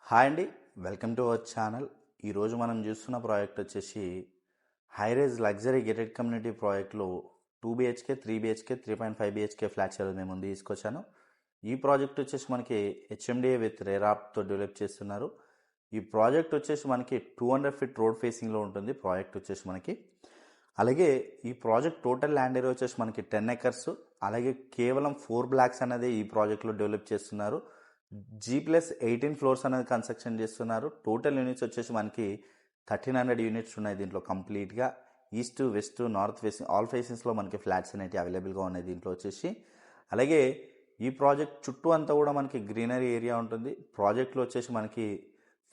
Hi అండి, welcome to our channel. ఈరోజు మనం చూస్తున్న ప్రాజెక్ట్ వచ్చేసి హైరేజ్ లగ్జరీ గేటెడ్ కమ్యూనిటీ ప్రాజెక్ట్లో 2 BHK 3 BHK 3.5 BHK ఫ్లాట్స్ మేము ముందు తీసుకొచ్చాను. ఈ ప్రాజెక్ట్ వచ్చేసి మనకి HMDA విత్ రేరాప్తో డెవలప్ చేస్తున్నారు. ఈ ప్రాజెక్ట్ వచ్చేసి మనకి 200 ఫీట్ రోడ్ ఫేసింగ్లో ఉంటుంది ప్రాజెక్ట్ వచ్చేసి మనకి. అలాగే ఈ ప్రాజెక్ట్ టోటల్ ల్యాండ్ ఏరియా వచ్చేసి మనకి 10 acres. అలాగే కేవలం 4 blocks అనేది ఈ ప్రాజెక్ట్లో డెవలప్ చేస్తున్నారు. G+18 ఫ్లోర్స్ అనేది కన్స్ట్రక్షన్ చేస్తున్నారు. టోటల్ యూనిట్స్ వచ్చేసి మనకి 1300 యూనిట్స్ ఉన్నాయి దీంట్లో. కంప్లీట్గా east west north facing all ఫేసింగ్స్లో మనకి ఫ్లాట్స్ అనేవి అవైలబుల్గా ఉన్నాయి దీంట్లో వచ్చేసి. అలాగే ఈ ప్రాజెక్ట్ చుట్టూ అంతా కూడా మనకి గ్రీనరీ ఏరియా ఉంటుంది. ప్రాజెక్ట్లో వచ్చేసి మనకి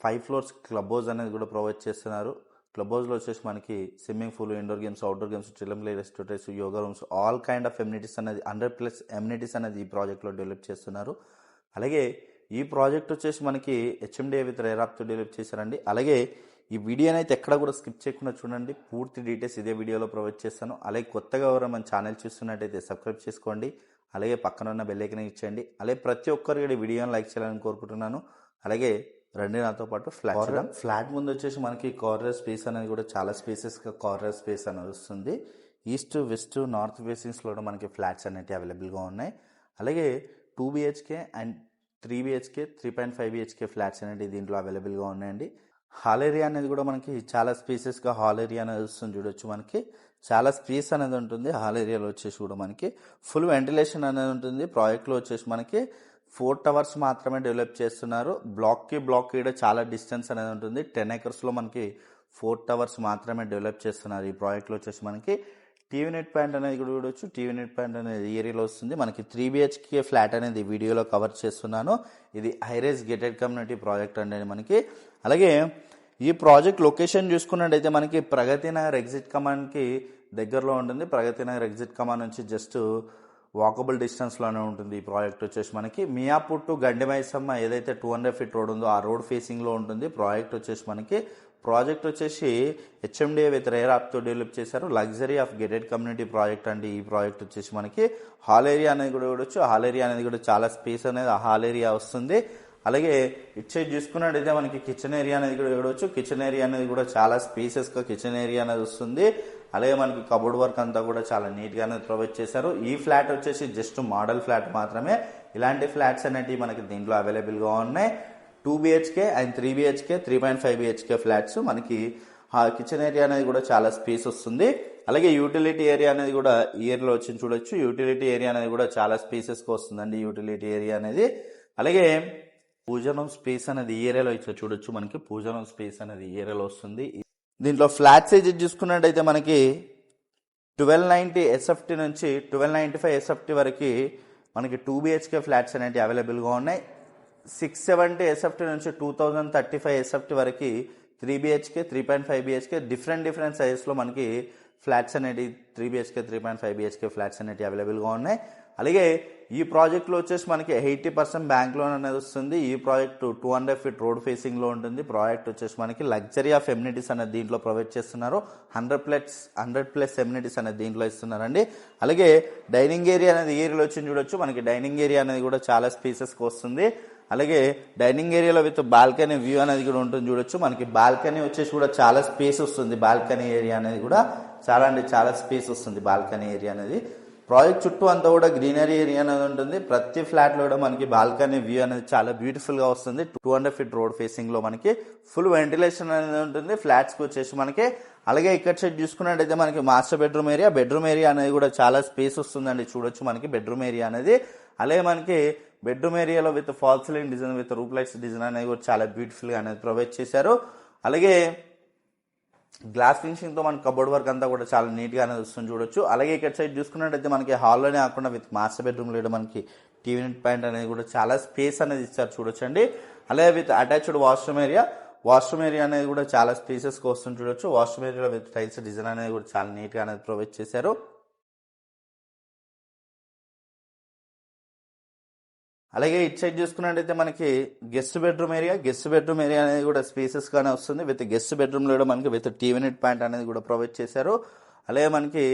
5 floors క్లబ్ హౌస్ అనేది కూడా ప్రొవైడ్ చేస్తున్నారు. క్లబ్ హౌస్లో వచ్చేసి మనకి swimming pool, indoor games, outdoor games, children play, restaurants, yoga rooms, all kind of amenities అనేది 100+ ఎమ్యూనిటీస్ అనేది ఈ ప్రాజెక్ట్లో డెవలప్ చేస్తున్నారు. అలాగే ఈ ప్రాజెక్ట్ వచ్చేసి మనకి HMDA విత్ రేరాప్తో డెవలప్ చేశారండి. అలాగే ఈ వీడియోని అయితే ఎక్కడ కూడా స్కిప్ చేయకుండా చూడండి. పూర్తి డీటెయిల్స్ ఇదే వీడియోలో ప్రొవైడ్ చేస్తాను. అలాగే కొత్తగా ఎవరైనా మన ఛానల్ చూస్తున్నట్టయితే సబ్స్క్రైబ్ చేసుకోండి. అలాగే పక్కన ఉన్న బెల్ ఐకాన్ ఇచ్చేయండి. అలాగే ప్రతి ఒక్కరికి వీడియోని లైక్ చేయాలని కోరుకుంటున్నాను. అలాగే రండి నాతో పాటు ఫ్లాట్ ముందు వచ్చేసి మనకి కార్నర్ స్పేస్ అనేది కూడా చాలా స్పేసెస్గా కార్నర్ స్పేస్ అనేది వస్తుంది. ఈస్ట్ వెస్ట్ నార్త్ ఫేసింగ్స్లో కూడా మనకి ఫ్లాట్స్ అనేవి అవైలబుల్గా ఉన్నాయి. అలాగే 2 BHK and 3 BHK 3.5 BHK flats అనేవి దీంట్లో అవైలబుల్గా ఉన్నాయండి. హాల్ ఏరియా అనేది కూడా మనకి చాలా స్పేసెస్గా హాల్ ఏరియా అనేది వస్తుంది చూడొచ్చు. మనకి చాలా స్పేస్ అనేది ఉంటుంది. హాల్ ఏరియాలో వచ్చేసి కూడా మనకి ఫుల్ వెంటిలేషన్ అనేది ఉంటుంది. ప్రాజెక్ట్లో వచ్చేసి మనకి 4 towers మాత్రమే డెవలప్ చేస్తున్నారు. బ్లాక్కి కూడా చాలా డిస్టెన్స్ అనేది ఉంటుంది. 10 acresలో మనకి 4 towers మాత్రమే డెవలప్ చేస్తున్నారు. ఈ ప్రాజెక్ట్లో వచ్చేసి మనకి టీవీ నెట్ పాయింట్ అనేది కూడా చూడవచ్చు. టీవీ నెట్ పాయింట్ అనేది ఏరియాలో వస్తుంది. మనకి 3 BHK ఫ్లాట్ అనేది వీడియోలో కవర్ చేస్తున్నాను. ఇది హైరేజ్ గేటెడ్ కమ్యూనిటీ ప్రాజెక్ట్ అనేది మనకి. అలాగే ఈ ప్రాజెక్ట్ లొకేషన్ చూసుకున్నట్టయితే మనకి ప్రగతి నగర్ ఎగ్జిట్ కమాన్కి దగ్గరలో ఉంటుంది. ప్రగతి నగర్ ఎగ్జిట్ కమాన్ నుంచి జస్ట్ వాకబుల్ డిస్టెన్స్లోనే ఉంటుంది. ఈ ప్రాజెక్ట్ వచ్చేసి మనకి మియాపూర్ టు గండిమైసమ్మ ఏదైతే 200 ఫీట్ రోడ్ ఉందో ఆ రోడ్ ఫేసింగ్లో ఉంటుంది ప్రాజెక్ట్ వచ్చేసి మనకి. ప్రాజెక్ట్ వచ్చేసి HMDA విత్ రేరాప్తో డెవలప్ చేశారు. Luxury of gated community project అండి ఈ ప్రాజెక్ట్ వచ్చేసి మనకి. హాల్ ఏరియా అనేది కూడా చూడొచ్చు. హాల్ ఏరియా అనేది కూడా చాలా స్పేస్ అనేది ఆ హాల్ ఏరియా వస్తుంది. అలాగే ఇటు సైడ్ చూసుకున్నట్టయితే మనకి కిచెన్ ఏరియా అనేది కూడా చూడవచ్చు. కిచెన్ ఏరియా అనేది కూడా చాలా స్పేసెస్గా కిచెన్ ఏరియా అనేది వస్తుంది. అలాగే మనకి కబోర్డ్ వర్క్ అంతా కూడా చాలా నీట్గా అనేది ప్రొవైడ్ చేశారు. ఈ ఫ్లాట్ వచ్చేసి జస్ట్ మోడల్ ఫ్లాట్ మాత్రమే. ఇలాంటి ఫ్లాట్స్ అనేవి మనకి దీంట్లో అవైలబుల్గా ఉన్నాయి. 2 BHK and 3 BHK 3.5 BHK flats మనకి. కిచెన్ ఏరియా అనేది కూడా చాలా స్పేస్ వస్తుంది. అలాగే యూటిలిటీ ఏరియా అనేది కూడా ఈ ఏరియాలో వచ్చి చూడొచ్చు. యూటిలిటీ ఏరియా అనేది కూడా చాలా స్పేసెస్గా వస్తుందండి యూటిలిటీ ఏరియా అనేది. అలాగే పూజనం స్పేస్ అనేది ఈ ఏరియాలో ఇచ్చా చూడొచ్చు. మనకి పూజనం స్పేస్ అనేది ఈ ఏరియాలో వస్తుంది. దీంట్లో ఫ్లాట్ సైజ్ చూసుకున్నట్టయితే మనకి 1290 SFT నుంచి 1295 SFT వరకు మనకి 2 BHK ఫ్లాట్స్ అనేవి అవైలబుల్గా ఉన్నాయి. 670 SFT నుంచి 2035 SFT వరకు 3 BHK 3.5 BHK డిఫరెంట్ సైజెస్లో మనకి ఫ్లాట్స్ అనేవి 3 BHK 3.5 BHK ఫ్లాట్స్ అనేవి అవైలబుల్గా ఉన్నాయి. అలాగే ఈ ప్రాజెక్ట్లో వచ్చేసి మనకి 80% బ్యాంక్ లోన్ అనేది వస్తుంది. ఈ ప్రాజెక్ట్ 200 ఫీట్ రోడ్ ఫేసింగ్లో ఉంటుంది. ప్రాజెక్ట్ వచ్చేసి మనకి లగ్జరీ ఆఫ్ ఎమ్యూనిటీస్ అనేది దీంట్లో ప్రొవైడ్ చేస్తున్నారు. 100+ ఎమ్యూనిటీస్ అనేది దీంట్లో ఇస్తున్నారండి. అలాగే డైనింగ్ ఏరియా అనేది ఏరియాలో వచ్చి చూడొచ్చు. మనకి డైనింగ్ ఏరియా అనేది కూడా చాలా స్పేసెస్కి వస్తుంది. అలాగే డైనింగ్ ఏరియాలో విత్ బాల్కనీ వ్యూ అనేది కూడా ఉంటుంది చూడొచ్చు. మనకి బాల్కనీ వచ్చేసి కూడా చాలా స్పేస్ వస్తుంది. బాల్కనీ ఏరియా అనేది కూడా చాలా స్పేస్ వస్తుంది బాల్కనీ ఏరియా అనేది. ప్రాజెక్ట్ చుట్టూ అంతా కూడా గ్రీనరీ ఏరియా అనేది ఉంటుంది. ప్రతి ఫ్లాట్లో కూడా మనకి బాల్కనీ వ్యూ అనేది చాలా బ్యూటిఫుల్గా వస్తుంది. 200 ఫీట్ రోడ్ ఫేసింగ్లో మనకి ఫుల్ వెంటిలేషన్ అనేది ఉంటుంది ఫ్లాట్స్కి వచ్చేసి మనకి. అలాగే ఇక్కడ సైడ్ చూసుకున్నట్టయితే మనకి మాస్టర్ బెడ్రూమ్ ఏరియా అనేది కూడా చాలా స్పేస్ వస్తుందండి చూడొచ్చు మనకి బెడ్రూమ్ ఏరియా అనేది. అలాగే మనకి బెడ్రూమ్ ఏరియాలో with fall ceiling design with roof lights design అనేది కూడా చాలా బ్యూటిఫుల్గా అనేది ప్రొవైడ్ చేశారు. అలాగే గ్లాస్ ఫినిషింగ్తో మన కబోర్డ్ వర్క్ అంతా కూడా చాలా నీట్గా అనేది వస్తుంది చూడొచ్చు. అలాగే ఇక్కడ సైడ్ చూసుకున్నట్టయితే మనకి హాల్లోనే కాకుండా విత్ మాస్టర్ బెడ్రూమ్లో కూడా మనకి టీవీ నెట్ పాయింట్ అనేది కూడా చాలా స్పేస్ అనేది ఇచ్చారు చూడొచ్చండి. అలాగే విత్ అటాచ్డ్ వాష్రూమ్ ఏరియా అనేది కూడా చాలా స్పేసెస్కి వస్తుంది చూడొచ్చు. వాష్రూమ్ ఏరియాలో విత్ టైల్స్ డిజైన్ అనేది కూడా చాలా నీట్గా అనేది ప్రొవైడ్ చేశారు. అలాగే ఇటు సైడ్ చూసుకున్నట్టయితే మనకి గెస్ట్ బెడ్రూమ్ ఏరియా అనేది కూడా స్పేసెస్ గానే వస్తుంది. విత్ గెస్ట్ బెడ్రూమ్ లో కూడా మనకి విత్ టీవీ నెట్ పాయింట్ అనేది కూడా ప్రొవైడ్ చేశారు. అలాగే మనకి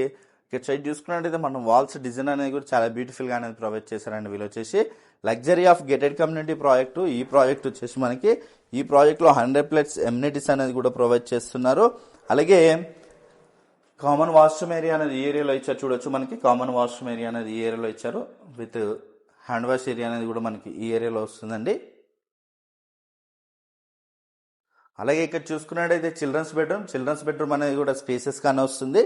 ఇటు సైడ్ చూసుకున్నట్టయితే మనం వాల్స్ డిజైన్ అనేది కూడా చాలా బ్యూటిఫుల్ గా అనేది ప్రొవైడ్ చేశారండి వీళ్ళు వచ్చేసి. Luxury of gated community project. ఈ ప్రాజెక్ట్ వచ్చేసి మనకి ఈ ప్రాజెక్ట్లో 100+ ఎమ్యూనిటీస్ అనేది కూడా ప్రొవైడ్ చేస్తున్నారు. అలాగే కామన్ వాష్రూమ్ ఏరియా అనేది ఈ ఏరియాలో ఇచ్చారు. చూడొచ్చు మనకి కామన్ వాష్రూమ్ ఏరియా అనేది ఈ ఏరియాలో ఇచ్చారు. విత్ హ్యాండ్ వాష్ ఏరియా అనేది కూడా మనకి ఈ ఏరియాలో వస్తుందండి. అలాగే ఇక్కడ చూసుకున్నట్టయితే చిల్డ్రన్స్ బెడ్రూమ్ అనేది కూడా స్పేసెస్ గానే వస్తుంది.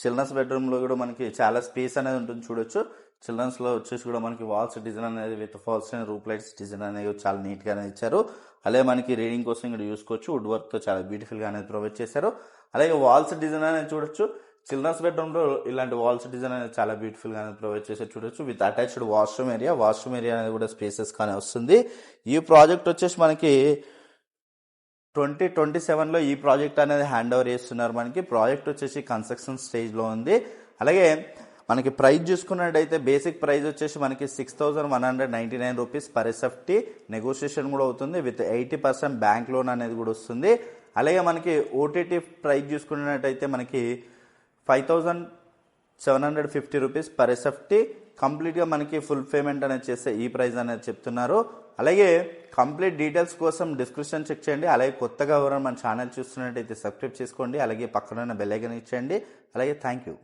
చిల్డ్రన్స్ బెడ్రూమ్ లో కూడా మనకి చాలా స్పేస్ అనేది ఉంటుంది. చూడొచ్చు చిల్డ్రన్స్ లో వచ్చేసి కూడా మనకి వాల్స్ డిజైన్ అనేది with falls and roof lights design అనేది చాలా నీట్ గానే ఇచ్చారు. అలాగే మనకి రీడింగ్ కోసం ఇక్కడ చూసుకోవచ్చు వుడ్ వర్క్ తో చాలా బ్యూటిఫుల్ గా అనేది ప్రొవైడ్ చేశారు. అలాగే వాల్స్ డిజైన్ అనేది చూడొచ్చు చిల్డ్రన్స్ బెడ్రూమ్ లో ఇలాంటి వాల్స్ డిజైన్ అనేది చాలా బ్యూటిఫుల్ గా ప్రొవైడ్ చేశారు. చూడొచ్చు విత్ అటాచ్డ్ వాష్రూమ్ ఏరియా అనేది కూడా స్పేసెస్ గానే వస్తుంది. ఈ ప్రాజెక్ట్ వచ్చేసి మనకి 2027లో ఈ ప్రాజెక్ట్ అనేది హ్యాండ్ ఓవర్ చేస్తున్నారు. మనకి ప్రాజెక్ట్ వచ్చేసి కన్స్ట్రక్షన్ స్టేజ్ లో ఉంది. అలాగే మనకి ప్రైస్ చూసుకున్నట్టయితే బేసిక్ ప్రైస్ వచ్చేసి మనకి 6199 రూపీస్ పర్ SFT. నెగోషియేషన్ కూడా అవుతుంది. విత్ 80% బ్యాంక్ లోన్ అనేది కూడా వస్తుంది. అలాగే మనకి ఓటీటీ ప్రైస్ చూసుకున్నట్టయితే మనకి 5750 రూపీస్ పర్ SFT. కంప్లీట్గా మనకి ఫుల్ పేమెంట్ అనేది చేస్తే ఈ ప్రైస్ అనేది చెప్తున్నారు. అలాగే కంప్లీట్ డీటెయిల్స్ కోసం డిస్క్రిప్షన్ చెక్ చేయండి. అలాగే కొత్తగా ఎవరైనా మన ఛానల్ చూస్తున్నట్టయితే సబ్స్క్రైబ్ చేసుకోండి. అలాగే పక్కన బెల్ ఐకాన్ ఇచ్చేయండి. అలాగే థ్యాంక్ యూ.